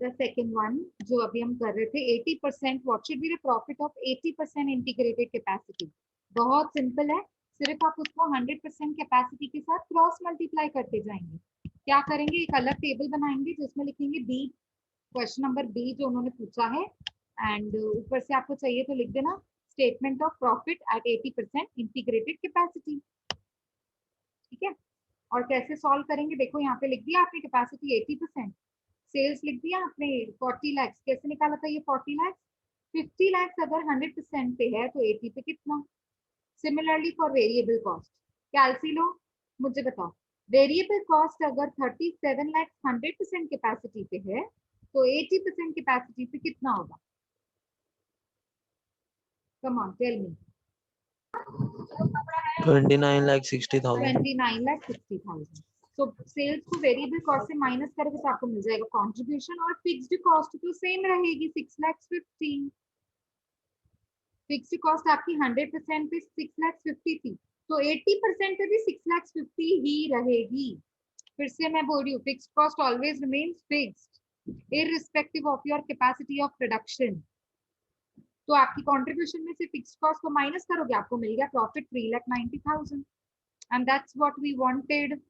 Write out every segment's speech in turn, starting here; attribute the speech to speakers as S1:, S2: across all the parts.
S1: The second one जो अभी हम कर रहे थे 80%, what should be the profit of 80% integrated capacity. बहुत सिंपल है, सिर्फ आप उसको 100% कैपेसिटी के साथ क्रॉस मल्टीप्लाई करते जाएंगे। क्या करेंगे, एक अलग टेबल बनाएंगे जिसमें लिखेंगे बी, क्वेश्चन नंबर बी जो उन्होंने पूछा है, एंड ऊपर से आपको चाहिए तो लिख देना statement of profit at 80% integrated capacity. ठीक है, और कैसे सॉल्व करेंगे, देखो यहाँ पे लिख दिया आपने कैपेसिटी 80%, सेल्स लिख दिया आपने 40 लैक्स, कैसे निकाला था ये 40 लैक्स, 50 लैक्स अगर 100% पे है तो 80 पे कितना। सिमिलरली फॉर वेरिएबल कॉस्ट, कैलसी लो, मुझे बताओ वेरिएबल कॉस्ट अगर 37 लैक्स 100% कैपेसिटी पे है तो 80% कैपेसिटी पे कितना होगा। Come on tell me.
S2: 29,60,000।
S1: 29,60,000। तो सेल्स को वेरिएबल कॉस्ट से माइनस करोगे तो आपको मिल जाएगा कंट्रीब्यूशन, और फिक्स्ड कॉस्ट तो सेम रहेगी 6,50,000। फिक्स्ड कॉस्ट आपकी 100% पे 6,50,000 थी, तो 80% पे भी 6,50,000 ही रहेगी। फिर से मैं बोल रही हूँ, fixed cost always remains fixed irrespective of your capacity of production. तो आपकी कंट्रीब्यूशन में से फिक्स्ड कॉस्ट को माइनस करोगे, आपको मिल गया profit 3,90,000, and that's what we wanted.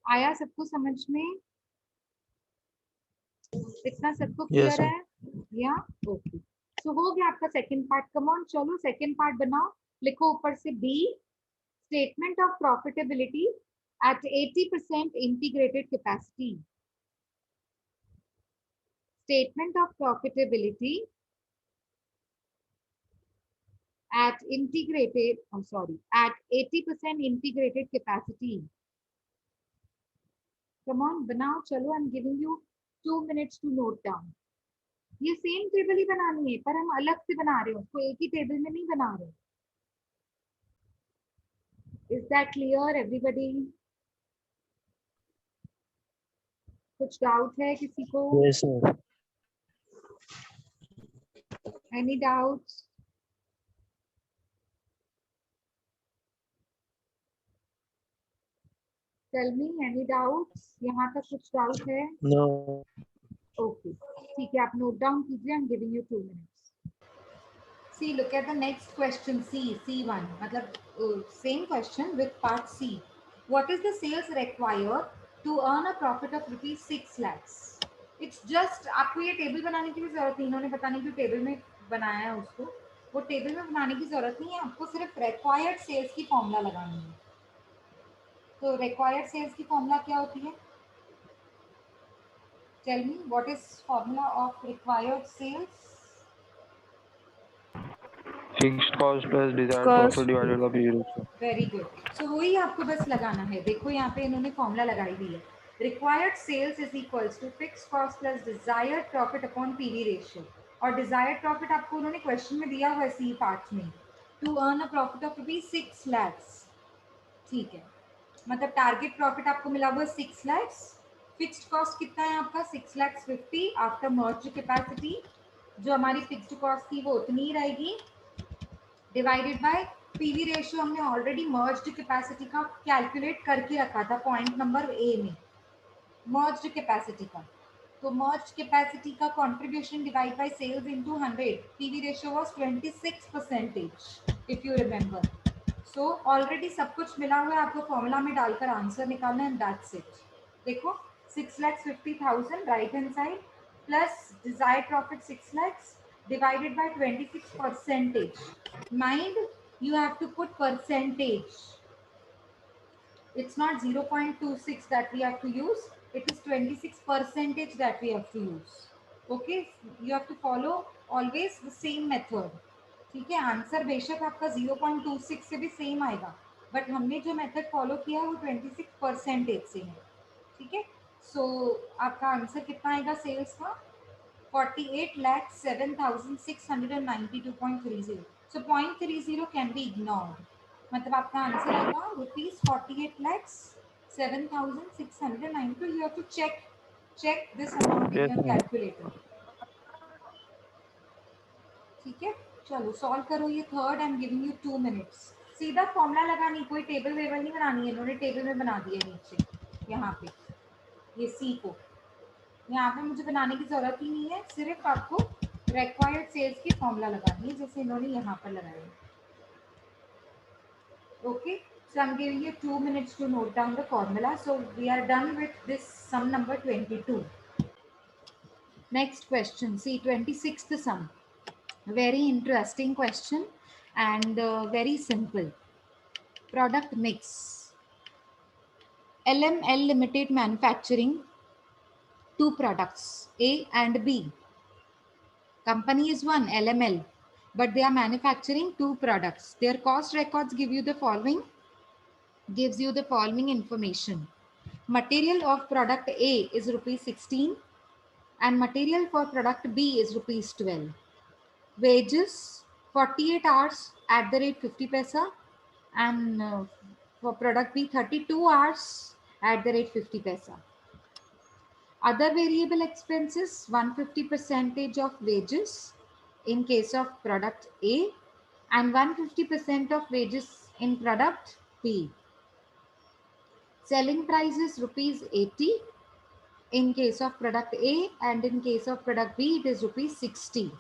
S1: आया सबको समझ में, इतना सबको
S2: Yes,
S1: क्लियर
S2: sir.
S1: है या ओके। सो हो गया आपका सेकंड पार्ट। कम ऑन चलो सेकंड पार्ट बनाओ, लिखो ऊपर से B, statement of profitability at 80% integrated capacity. Statement of profitability at integrated, oh sorry, at 80% integrated capacity. Come on, बनाओ चलो, I'm giving you 2 minutes to note down. ये same table ही बनानी है पर हम अलग से बना रहे हो, उसको एक ही टेबल में नहीं बना रहे। Is that clear everybody? कुछ डाउट है किसी को?
S2: Yes, sir.
S1: Any doubts? Tell me any doubts? यहाँ तक कुछ डाउट है?
S2: No.
S1: Okay, ठीक है, आप नोट डाउन कीजिए, I'm giving you 2 minutes. See, look at the next question, C1, मतलब same question with part C. What is the sales required to earn a profit of rupees 6 lakhs? It's just, आपको ये table बनाने की भी जरूरत नहीं, इन्होंने पता नहीं क्यों टेबल में बनाया है उसको, वो टेबल में बनाने की जरूरत नहीं है, आपको सिर्फ रिक्वायर्ड सेल्स की फॉर्मूला लगानी है। तो रिक्वायर्ड सेल्स की फॉर्मूला क्या होती है? Tell me, what is formula of required sales?
S3: Fixed cost plus desired
S2: Cost.
S3: profit divided by PV ratio.
S1: Very good, so वही आपको बस लगाना है। देखो यहाँ पे इन्होंने फॉर्मूला लगाई दी है, required sales is equals to fixed cost plus desired profit upon PV ratio. और डिजायर्ड प्रॉफिट आपको उन्होंने क्वेश्चन में दिया हुआ है सी पार्ट में, to earn a profit of rupees 6 lakhs। ठीक है, मतलब टारगेट प्रॉफिट आपको मिला हुआ है 6 lakhs। फिक्स्ड कॉस्ट कितना है आपका 6,50,000 आफ्टर मर्ज कैपेसिटी, जो हमारी फिक्स्ड कॉस्ट थी वो उतनी ही रहेगी, डिवाइडेड बाय पीवी रेशियो। हमने ऑलरेडी मर्ज्ड कैपेसिटी का कैलकुलेट करके रखा था पॉइंट नंबर ए में, मर्ज्ड कैपेसिटी का। तो मर्ज्ड कैपेसिटी का contribution divide by sales into 100, PV ratio was 26% if you remember. So already सब कुछ मिला हुआ है, आपको फॉर्मूला में डालकर आंसर निकालना है, दैट्स इट। देखो 6,50,000 right hand side plus desired profit 6 lakhs divided by 26%. Mind, you have to put percentage. It's not 0.26 that we have to use, it is 26% that we have to use. Okay, you have to follow always the same method. ठीक है, answer बेशक आपका 0.26 से भी same आएगा, but हमने जो method follow किया है वो 26% से है। ठीक है, सो आपका आंसर कितना आएगा सेल्स का, 48,07,692.30। So 0.30 can be ignored. मतलब आपका आंसर आएगा rupees 48,07,692। You have to check this amount in
S3: Yes,
S1: your
S3: ma'am.
S1: calculator. ठीक है, चलो सॉल्व करो ये third. I am giving you 2 minutes। सीधा फॉर्मूला लगानी, कोई टेबल वेबल नहीं बनानी है, इन्होंने टेबल में बना दिया नीचे यहाँ पे ये सी को। यहाँ पे मुझे बनाने की जरूरत ही नहीं है, सिर्फ आपको रिक्वायर्ड सेल्स की फॉर्मूला लगानी है जैसे इन्होंने यहाँ पर लगाया है। Okay, so I'm giving you 2 minutes to note down the formula. So we are done with this sum number 22. Next question, see 26th sum. Very interesting question and very simple. Product mix. LML Limited manufacturing two products, A and B. Company is one, LML, but they are manufacturing two products. Their cost records gives you the following information. Material of product A is rupees 16 and material for product B is rupees 12. Wages 48 hours at the rate 50 paisa and for product B 32 hours at the rate 50 paisa. Other variable expenses 150% of wages in case of product A and 150% of wages in product B. Selling price is rupees 80 in case of product A and in case of product B it is rupees 60.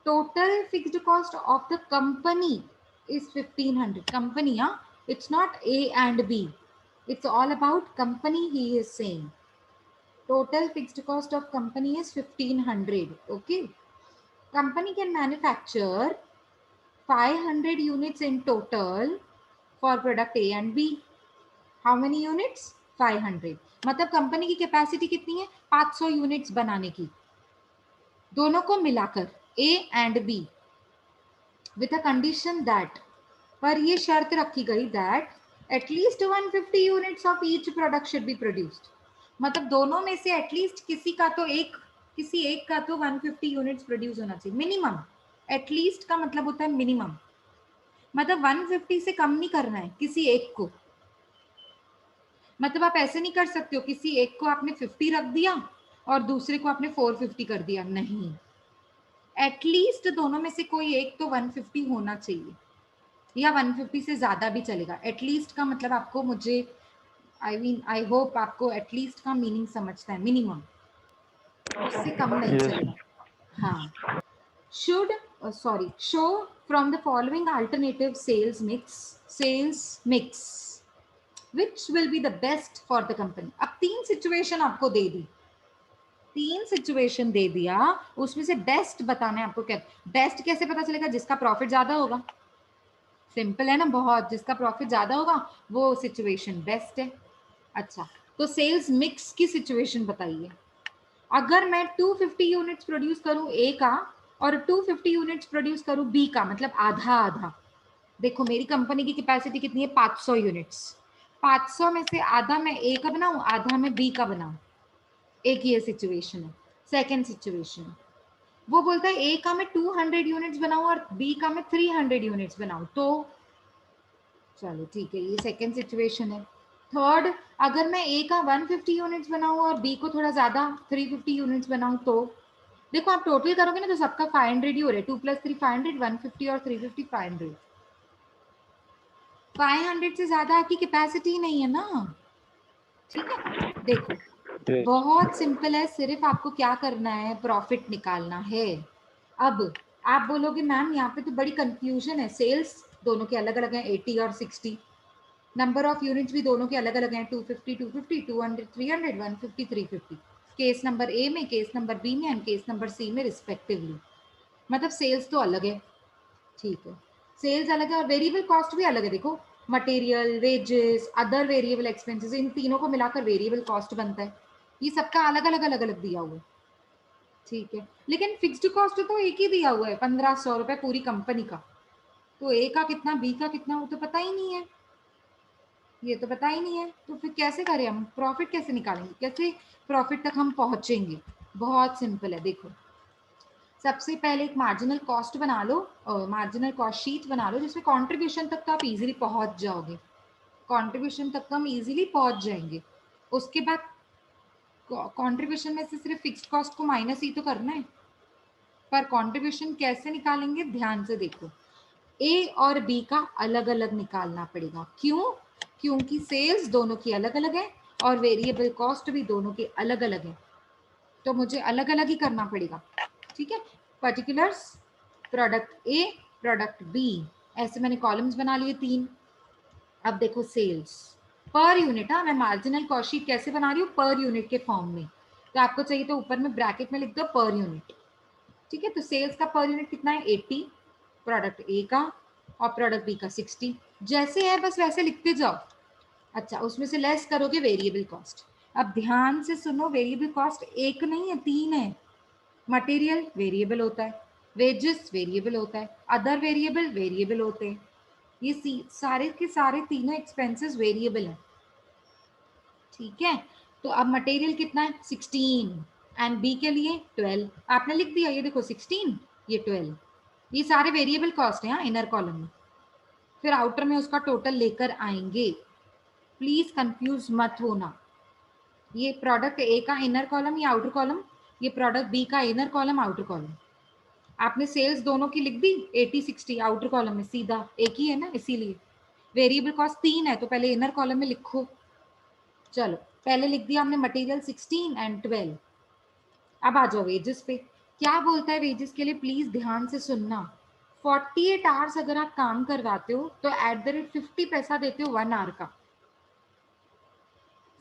S1: Total fixed cost of the company is 1500. Company, huh? It's not A and B. It's all about company he is saying. Total fixed cost of company is 1500. Okay. Company can manufacture 500 units in total for product A and B. How many units? 500. मतलब company की capacity कितनी है? 500 units बनाने की, दोनों को मिलाकर A and B, with a condition that, पर ये शर्त रखी गई that at least 150 units of each product should be produced. मतलब दोनों में से एटलीस्ट किसी एक का तो 150 यूनिट्स प्रोड्यूस होना चाहिए मिनिमम. एटलीस्ट का मतलब होता है मिनिमम, मतलब 150 से कम नहीं करना है किसी एक को. मतलब आप ऐसे नहीं कर सकते हो किसी एक को आपने 50 रख दिया और दूसरे को आपने 450 कर दिया, नहीं. एटलीस्ट दोनों में से कोई एक तो 150 होना चाहिए या 150 से ज्यादा भी चलेगा. एटलीस्ट का मतलब आपको, मुझे आई होप आपको एटलीस्ट का मीनिंग समझता है. मिनिमम, उससे कम नहीं
S3: Yes.
S1: चलेगा. हाँ. Show from the following alternative sales mix which will be the best for the company. अब 3 सिचुएशन आपको दे दी, 3 सिचुएशन दे दिया, उसमें से बेस्ट बताना है आपको. क्या बेस्ट कैसे पता चलेगा? जिसका प्रॉफिट ज्यादा होगा. सिंपल है ना बहुत, जिसका प्रॉफिट ज्यादा होगा वो सिचुएशन बेस्ट है. अच्छा, तो सेल्स मिक्स की सिचुएशन बताइए. अगर मैं 250 यूनिट्स प्रोड्यूस करूं ए का और 250 यूनिट्स प्रोड्यूस करूं बी का, मतलब आधा आधा. देखो मेरी कंपनी की कैपेसिटी कितनी है? 500 यूनिट्स. 500 में से आधा मैं ए का बनाऊं, आधा मैं बी का बनाऊं. एक ये सिचुएशन है. सेकेंड सिचुएशन, वो बोलता है ए का मैं 200 यूनिट्स बनाऊं और बी का मैं 300 यूनिट्स बनाऊं, तो चलो ठीक है, ये सेकेंड सिचुएशन है. थर्ड, अगर मैं ए का 150 यूनिट्स बनाऊं और बी को थोड़ा ज्यादा 350 यूनिट्स बनाऊं, तो देखो आप टोटल करोगे ना तो सबका 500 ही हो रहा है. 2 + 3 500, 150 और 350 500. 500 से ज्यादा आपकी कैपेसिटी नहीं है ना. ठीक है, देखो
S3: Yes.
S1: बहुत सिंपल है, सिर्फ आपको क्या करना है? प्रॉफिट निकालना है. अब आप बोलोगे मैम यहाँ पे तो बड़ी कंफ्यूजन है, सेल्स दोनों के अलग अलग हैं 80 और 60, नंबर ऑफ यूनिट्स भी दोनों के अलग अलग हैं 250 250 200 300 150 350, केस नंबर ए में, केस नंबर बी में एंड केस नंबर सी में रिस्पेक्टिवली. मतलब सेल्स तो अलग है. ठीक है, सेल्स अलग है और वेरिएबल कॉस्ट भी अलग है. देखो material, wages, other variable expenses, इन तीनों को मिलाकर वेरिएबल कॉस्ट बनता है. ये सबका अलग अलग अलग अलग दिया हुआ है. ठीक है, लेकिन फिक्स्ड कॉस्ट तो एक ही दिया हुआ है 1500 रुपए पूरी कंपनी का. तो ए का कितना, बी का कितना, वो तो पता ही नहीं है. ये तो पता ही नहीं है, तो फिर कैसे करें हम? प्रॉफिट कैसे निकालेंगे? कैसे प्रॉफिट तक हम पहुंचेंगे? बहुत सिंपल है. देखो सबसे पहले एक मार्जिनल कॉस्ट बना लो, मार्जिनल कॉस्ट शीट बना लो जिसमें कंट्रीब्यूशन तक तो आप इजीली पहुंच जाओगे. कंट्रीब्यूशन तक तो हम इजीली पहुंच जाएंगे. उसके बाद कंट्रीब्यूशन में से सिर्फ फिक्स्ड कॉस्ट को माइनस ही तो करना है. पर कंट्रीब्यूशन कैसे निकालेंगे? ध्यान से देखो, ए और बी का अलग अलग निकालना पड़ेगा. क्यों? क्योंकि सेल्स दोनों की अलग अलग है और वेरिएबल कॉस्ट भी दोनों के अलग अलग है. तो मुझे अलग अलग ही करना पड़ेगा, ठीक है। Particulars, product A, product B, ऐसे मैंने कॉलम्स बना लिए 3। अब देखो सेल्स पर यूनिट, हाँ मैं मार्जिनल कॉस्ट शीट कैसे बना रही हूँ, पर यूनिट के फॉर्म में। तो आपको चाहिए तो ऊपर में ब्रैकेट में लिख दो पर यूनिट, ठीक है। तो सेल्स का पर यूनिट कितना है 80, प्रोडक्ट ए का, और प्रोडक्ट बी का 60। जैसे है बस वैसे लिखते जाओ। अच्छा, उसमें से लेस करोगे वेरिएबल कॉस्ट। अब ध्यान से सुनो, वेरिएबल कॉस्ट एक नहीं है 3 है। मटेरियल वेरिएबल होता है, वेजेस वेरिएबल होता है, अदर वेरिएबल वेरिएबल होते हैं। ये सारे के सारे तीनों एक्सपेंसेस वेरिएबल हैं, ठीक है। तो अब मटेरियल कितना है 16 एंड बी के लिए 12। आपने लिख दिया, ये देखो 16, ये 12, ये सारे वेरिएबल कॉस्ट हैं इनर कॉलम में। फिर आउटर में उसका टोटल लेकर आएंगे, प्लीज कंफ्यूज मत होना। ये प्रोडक्ट ए का इनर कॉलम या आउटर कॉलम, ये प्रोडक्ट बी का इनर कॉलम आउटर कॉलम। आपने सेल्स दोनों की लिख दी 80 60 आउटर कॉलम में, सीधा एक ही है ना, इसीलिए। वेरिएबल कॉस्ट 3 है तो पहले इनर कॉलम में लिखो। चलो पहले लिख दिया हमने मटेरियल 16 एंड 12। अब आ जाओ वेजेस पे। क्या बोलता है वेजेस के लिए, प्लीज ध्यान से सुनना। 48 आवर्स अगर आप काम करवाते हो तो @50 पैसा देते हो 1 आवर का।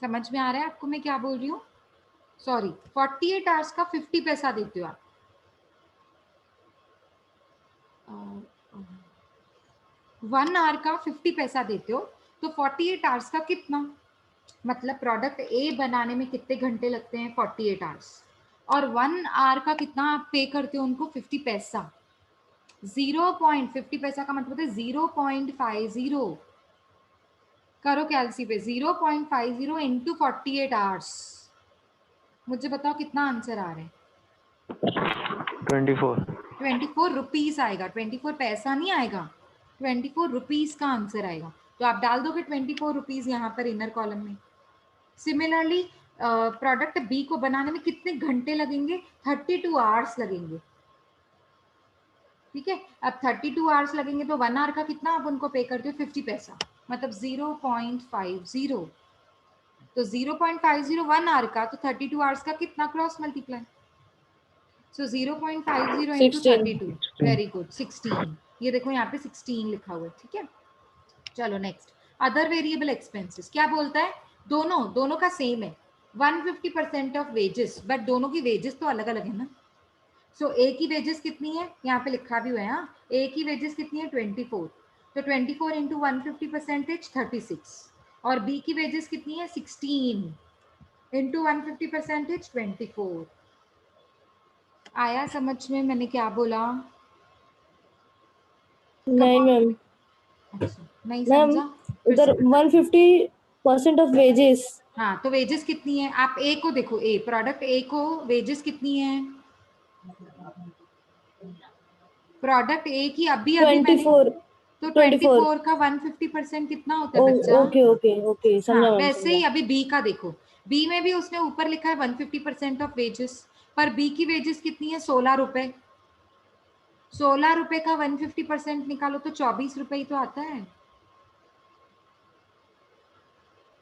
S1: समझ में आ रहा है आपको मैं क्या बोल रही हूँ? सॉरी, 48 आवर्स का 50 पैसा देते हो आप। 1 आवर का 50 पैसा देते हो तो 48 आवर्स का कितना, मतलब प्रोडक्ट ए बनाने में कितने घंटे लगते हैं 48 आवर्स, और 1 आवर का कितना आप पे करते हो उनको 50 पैसा। 0.50 पैसा का मतलब है 0.50। करो कैलसी पे, 0.50 इंटू 48 आवर्स। मुझे बताओ कितना आंसर आ रहा है?
S3: 24।
S1: 24 रुपीज आएगा, 24 पैसा नहीं आएगा, 24 रुपीज का आंसर आएगा। तो आप डाल दोगे 24 रुपीज यहाँ पर इनर कॉलम में। सिमिलरली प्रोडक्ट बी को बनाने में कितने घंटे लगेंगे, 32 आवर्स लगेंगे, ठीक है। अब 32 आवर्स लगेंगे तो 1 आवर का कितना आप उनको पे करते हो 50 पैसा, मतलब 0.50। तो 0.50 1 आवर का, तो 32 आवर्स का कितना, क्रॉस मल्टीप्लाई। सो 0.50 इंटू
S4: 16
S1: 32, वेरी गुड 16। ये देखो यहाँ पे 16 लिखा हुआ है, ठीक है। चलो नेक्स्ट, अदर वेरिएबल एक्सपेंसेस क्या बोलता है, दोनों का सेम है 150% ऑफ वेजेस, बट दोनों की वेजेस तो अलग अलग है ना। सो ए की वेजेस कितनी है, यहाँ पे लिखा भी हुआ है, हाँ ए की वेजेस कितनी है 24, तो 24 इंटू 150% 36, और बी की वेजेस कितनी है 16 इंटू 150% 24। आया समझ में मैंने क्या बोला?
S4: नहीं मैम,
S1: अच्छा नहीं
S4: मैम
S1: समझा, फिर
S4: उधर
S1: से बता।
S4: 150% ऑफ वेजेस।
S1: हाँ तो वेजेस कितनी है, आप ए को देखो, ए प्रोडक्ट ए को वेजेस कितनी है, प्रोडक्ट ए की अभी अभी मैंने,
S4: 24
S1: तो
S4: 24।
S1: 24 का 150% कितना होता है बच्चा?
S4: ओके ओके ओके,
S1: हाँ
S4: समझा मैम,
S1: वैसे ही
S4: समझा।
S1: अभी बी का देखो, बी में भी उसने ऊपर लिखा है 150% ऑफ वेजेस, पर बी की वेजेस कितनी है 16 रुपए। 16 रुपए का 150% निकालो तो 24 रुपए ही तो आता है।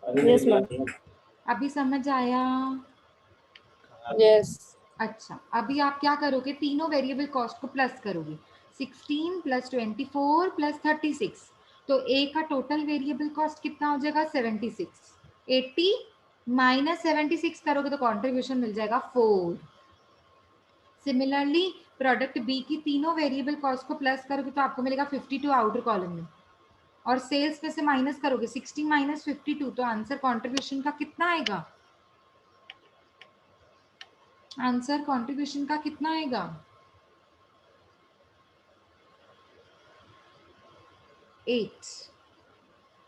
S4: यस मैम,
S1: अभी समझ आया?
S4: यस।
S1: अच्छा अभी आप क्या करोगे, तीनों वेरिएबल कॉस्ट को प्लस करोगे, 16 प्लस 24 प्लस 36, तो ए का टोटल वेरिएबल कॉस्ट कितना हो जाएगा 76। 80 माइनस 76 करोगे तो कॉन्ट्रीब्यूशन मिल जाएगा 4। सिमिलरली प्रोडक्ट बी की तीनों वेरिएबल कॉस्ट को प्लस करोगे तो आपको मिलेगा 52 आउटर कॉलम में, और सेल्स में से माइनस करोगे 60 माइनस 52, तो आंसर कॉन्ट्रीब्यूशन का कितना आएगा, आंसर कॉन्ट्रीब्यूशन का कितना आएगा? 8।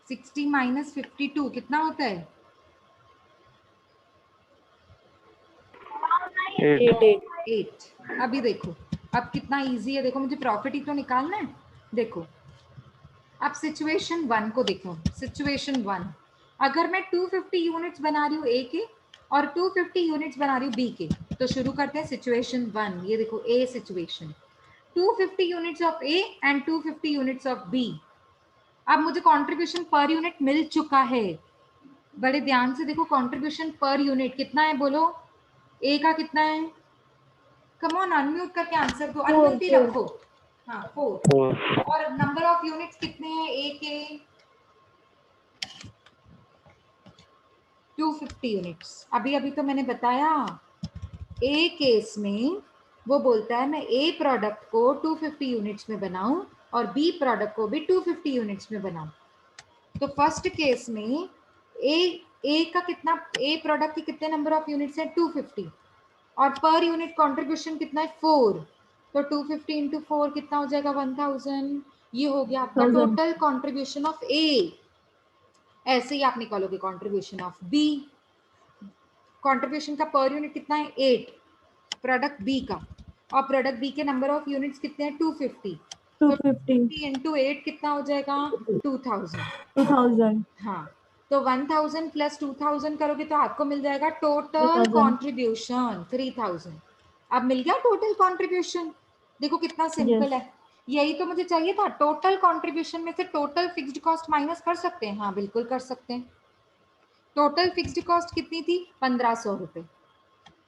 S1: 60 माइनस 52 कितना होता है?
S3: 8।
S4: 8
S1: 8। अभी देखो अब कितना इजी है, देखो मुझे प्रॉफिट ही तो निकालना है। देखो अब सिचुएशन 1 को देखो, सिचुएशन 1, अगर मैं 250 यूनिट्स बना रही हूँ ए के और 250 यूनिट्स बना रही हूँ बी के, तो शुरू करते हैं सिचुएशन 1। ये देखो A situation, 250 units of A and 250 units of B. अब मुझे कंट्रीब्यूशन पर यूनिट मिल चुका है, बड़े ध्यान से देखो, कंट्रीब्यूशन पर यूनिट कितना है बोलो, ए का कितना है? कम ऑन अनम्यूट करके आंसर दो, अनम्यूट ही रखो। हाँ 4।
S3: 4.
S1: और नंबर ऑफ यूनिट्स कितने हैं ए के? 250 यूनिट्स। अभी अभी तो मैंने बताया ए केस में वो बोलता है मैं ए प्रोडक्ट को 250 यूनिट्स में बनाऊं और बी प्रोडक्ट को भी 250 यूनिट्स में बनाऊं। तो फर्स्ट केस में ए का कितना, ए प्रोडक्ट की कितने नंबर ऑफ यूनिट्स है? 250 और पर यूनिट कंट्रीब्यूशन कितना है? 4। तो 250 इंटू 4 कितना हो जाएगा? 1000। ये हो गया आपका
S4: 1000.
S1: टोटल कंट्रीब्यूशन ऑफ ए। ऐसे ही आप निकालोगे कंट्रीब्यूशन ऑफ बी। कंट्रीब्यूशन का पर यूनिट कितना है? 8 प्रोडक्ट बी का, और प्रोडक्ट बी के नंबर ऑफ यूनिट्स कितने हैं? 250। तो
S4: 250.
S1: इंटू 8 कितना हो जाएगा? 2000।
S4: 2000.
S1: हाँ, तो 1000 प्लस 2000 करोगे तो आपको मिल जाएगा टोटल
S4: 3000.
S1: कंट्रीब्यूशन 3000। अब मिल गया टोटल कंट्रीब्यूशन। देखो कितना सिंपल
S4: Yes.
S1: है। यही तो मुझे चाहिए था। टोटल कंट्रीब्यूशन में से टोटल फिक्स्ड कॉस्ट माइनस कर सकते हैं? हाँ बिल्कुल कर सकते हैं। टोटल फिक्स्ड कॉस्ट कितनी थी? 1500 रुपए।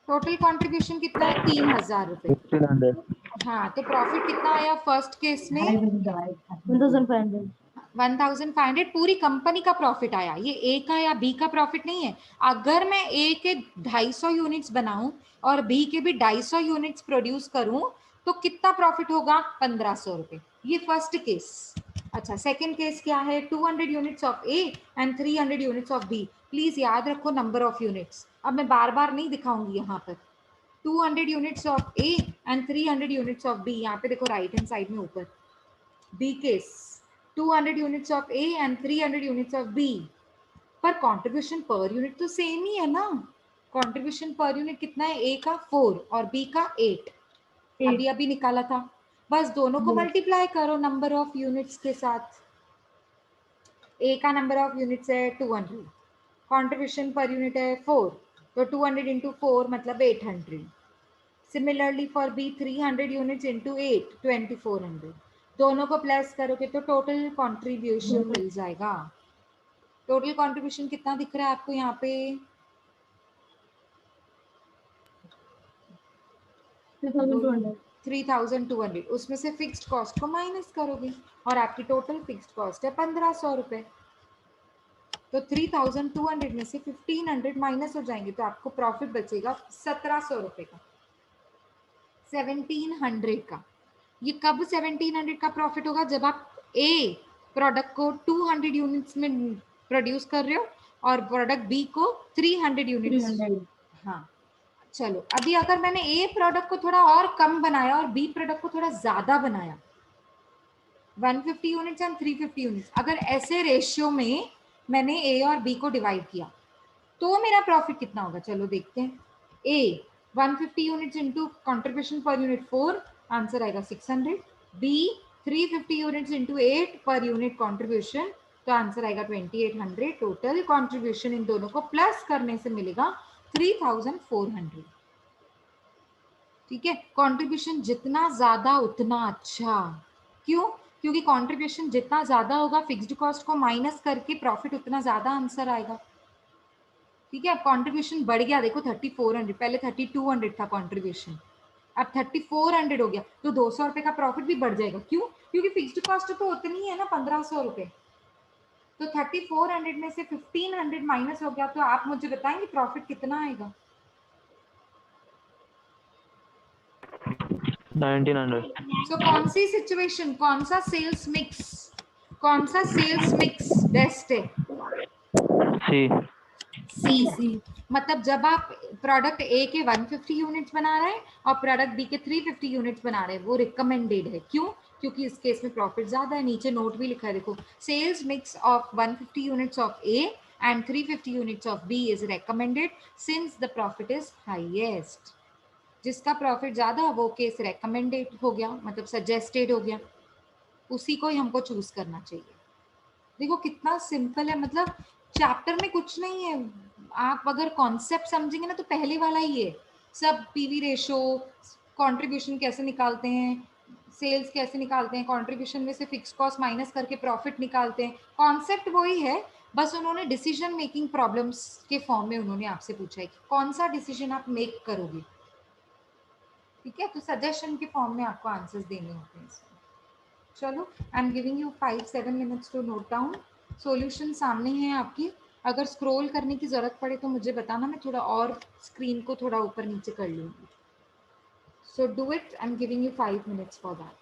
S1: टोटल कंट्रीब्यूशन कितना है? 3000 रुपए।
S3: 1500.
S1: हाँ, तो प्रॉफिट कितना आया फर्स्ट केस में?
S4: 1500.
S1: 1500 पूरी कंपनी का प्रॉफिट आया। ये ए का या बी का प्रॉफिट नहीं है। अगर मैं ए के 250 यूनिट्स बनाऊं और बी के भी 250 यूनिट्स प्रोड्यूस करूं तो कितना प्रॉफिट होगा? 1500 रुपए। ये फर्स्ट केस। अच्छा, सेकंड केस क्या है? 200 units of A and 300 units of B. Please याद रखो नंबर ऑफ यूनिट्स। अब मैं बार बार नहीं दिखाऊंगी यहाँ पर। 200 units of A and 300 units of B. यहाँ पे देखो राइट हैंड साइड में ऊपर। B case 200 units of A and 300 units of B. पर कंट्रीब्यूशन पर यूनिट तो सेम ही है ना। कंट्रीब्यूशन पर यूनिट कितना है? ए का 4 और बी का 8। अभी अभी निकाला था। बस दोनों को मल्टीप्लाई करो नंबर ऑफ यूनिट्स के साथ। ए का नंबर ऑफ यूनिट्स है 200, कंट्रीब्यूशन पर यूनिट है 4, तो 200 इंटू 4 मतलब 800। Similarly for B 300 units into 8 2400। दोनों को प्लस करोगे तो टोटल कंट्रीब्यूशन मिल जाएगा। टोटल कंट्रीब्यूशन कितना दिख रहा है आपको यहाँ पे?
S4: 3200.
S1: 3200। उसमें से फिक्स्ड कॉस्ट को माइनस करोगे और आपकी टोटल फिक्स्ड कॉस्ट है 1500 रुपए। तो 3200 में से 1500 माइनस हो जाएंगे तो आपको प्रॉफिट बचेगा 1700 रुपए का, 1700 का। ये कब 1700 का प्रॉफिट होगा? जब आप ए प्रोडक्ट को 200 यूनिट्स में प्रोड्यूस कर रहे हो और प्रोडक्ट बी को 300 यूनिट्स।
S4: 300.
S1: हाँ, चलो अभी अगर मैंने ए प्रोडक्ट को थोड़ा और कम बनाया और बी प्रोडक्ट को थोड़ा ज्यादा बनाया, 150 यूनिट्स एंड 350 यूनिट्स, अगर ऐसे रेशियो में मैंने ए और बी को डिवाइड किया तो मेरा प्रॉफिट कितना होगा? चलो देखते हैं। ए 150 units into contribution per unit 4, answer आएगा 600। B 350 units into 8 per unit contribution, तो आंसर आएगा 2800। टोटल कंट्रीब्यूशन इन दोनों को प्लस करने से मिलेगा 3400। ठीक है, कंट्रीब्यूशन जितना ज्यादा उतना अच्छा। क्यों? क्योंकि कंट्रीब्यूशन जितना ज्यादा होगा फिक्स्ड कॉस्ट को माइनस करके प्रॉफिट उतना ज्यादा आंसर आएगा। ठीक है, कंट्रीब्यूशन बढ़ गया देखो 3400, पहले 3200 था कंट्रीब्यूशन, अब 3400 हो गया, तो 200 रुपए का प्रॉफिट भी बढ़ जाएगा। क्यों? क्योंकि फिक्स्ड कॉस्ट तो उतनी है ना, 1500 रुपए। तो 3400 में से 1500 माइनस हो गया, तो आप मुझे बताएंगे प्रॉफिट कितना आएगा?
S3: 1900.
S1: सो कौन सी सिचुएशन, कौन सा सेल्स मिक्स बेस्ट है?
S3: C.
S1: सी। मतलब जब आप प्रोडक्ट ए के 150 यूनिट्स बना रहे हैं और प्रोडक्ट बी के 350 यूनिट्स बना रहे हैं, वो रिकमेंडेड है। क्यों? क्योंकि इस केस में प्रॉफिट ज्यादा है। नीचे नोट भी लिखा है देखो, sales mix of 150 units of A and 350 units of B is recommended since the profit is highest. जिसका प्रॉफिट ज्यादा वो केस रेकमेंडेड हो गया, मतलब सजेस्टेड हो गया, उसी को ही हमको चूज करना चाहिए। देखो कितना सिंपल है, मतलब चैप्टर में कुछ नहीं है। आप अगर कॉन्सेप्ट समझेंगे ना तो पहले वाला ही है सब। पीवी रेशो, कंट्रीब्यूशन कैसे निकालते हैं, सेल्स कैसे निकालते हैं, कंट्रीब्यूशन में से फिक्स कॉस्ट माइनस करके प्रॉफिट निकालते हैं, कॉन्सेप्ट वही है। बस उन्होंने डिसीजन मेकिंग प्रॉब्लम्स के फॉर्म में उन्होंने आपसे पूछा है कि कौन सा डिसीजन आप मेक करोगे, ठीक है। तो सजेशन के फॉर्म में आपको आंसर्स देने होते हैं इसमें। चलो, I am giving you 5-7 minutes to note down. Solution सामने है आपकी, अगर स्क्रॉल करने की जरूरत पड़े तो मुझे बताना, मैं थोड़ा और स्क्रीन को थोड़ा ऊपर नीचे कर लूँगी। So do it, I am giving you 5 minutes for that.